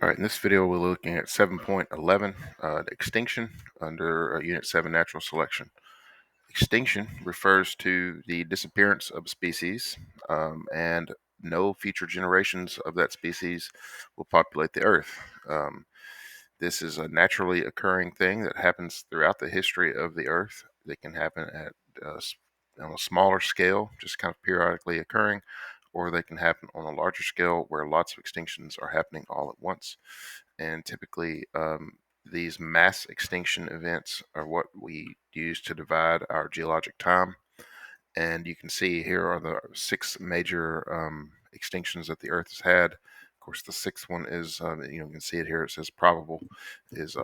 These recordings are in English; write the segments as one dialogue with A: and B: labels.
A: All right, in this video, we're looking at 7.11, extinction under Unit 7, natural selection. Extinction refers to the disappearance of a species, and no future generations of that species will populate the Earth. This is a naturally occurring thing that happens throughout the history of the Earth. They can happen at on a smaller scale, just kind of periodically occurring, or they can happen on a larger scale where lots of extinctions are happening all at once. And typically, these mass extinction events are what we use to divide our geologic time. And you can see here are the six major extinctions that the Earth has had. Of course, the sixth one is, you can see it here. It says probable, is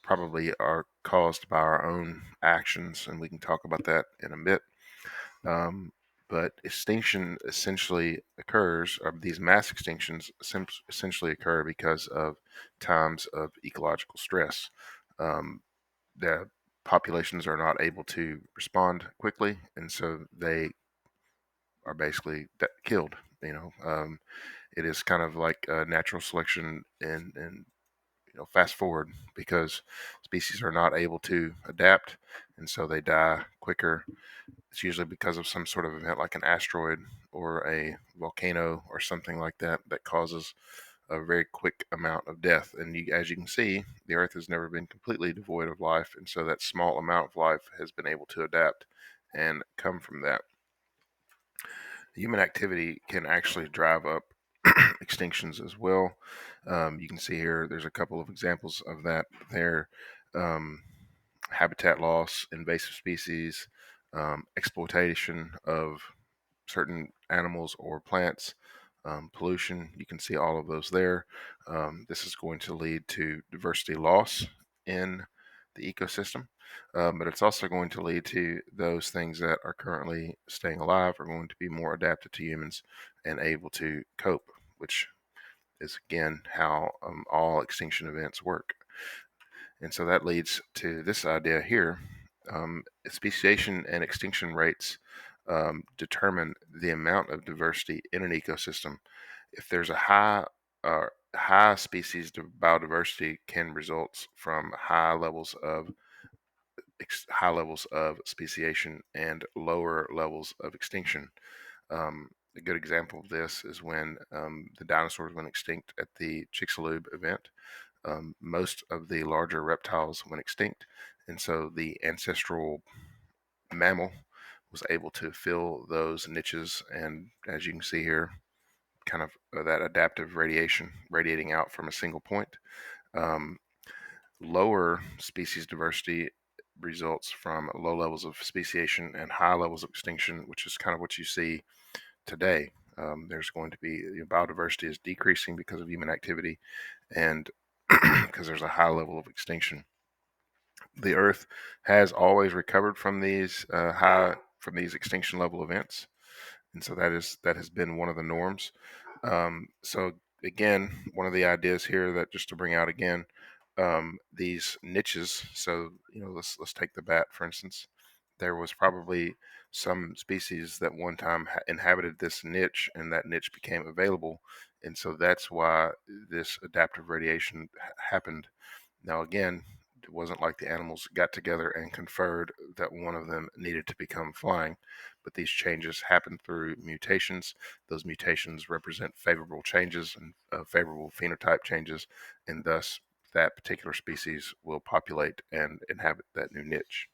A: probably are caused by our own actions, and we can talk about that in a bit. But extinction essentially occurs, or these mass extinctions essentially occur because of times of ecological stress. The populations are not able to respond quickly, and so they are basically killed. It is kind of like natural selection and fast forward, because species are not able to adapt, and so they die quicker. It's usually because of some sort of event like an asteroid or a volcano or something like that that causes a very quick amount of death. And as you can see, the Earth has never been completely devoid of life, and so that small amount of life has been able to adapt and come from that. Human activity can actually drive up extinctions as well. You can see here, there's a couple of examples of that there. Habitat loss, invasive species, exploitation of certain animals or plants, pollution. You can see all of those there. This is going to lead to diversity loss in the ecosystem, but it's also going to lead to those things that are currently staying alive are going to be more adapted to humans and able to cope, which is again how all extinction events work. And so that leads to this idea here. Speciation and extinction rates determine the amount of diversity in an ecosystem. If there's a high species biodiversity, can result from high levels of speciation and lower levels of extinction. A good example of this is when the dinosaurs went extinct at the Chicxulub event. Most of the larger reptiles went extinct, and so the ancestral mammal was able to fill those niches. And as you can see here, kind of that adaptive radiation radiating out from a single point. Um, Lower species diversity results from low levels of speciation and high levels of extinction, which is kind of what you see today. There's going to be, biodiversity is decreasing because of human activity, and because there's a high level of extinction. The Earth has always recovered from these extinction level events, and so that has been one of the norms. So again, one of the ideas here, that just to bring out again, these niches. So let's take the bat for instance. There was probably some species that one time inhabited this niche, and that niche became available, and so that's why this adaptive radiation happened. Now again, it wasn't like the animals got together and conferred that one of them needed to become flying, but these changes happen through mutations. Those mutations represent favorable changes and favorable phenotype changes, and thus that particular species will populate and inhabit that new niche.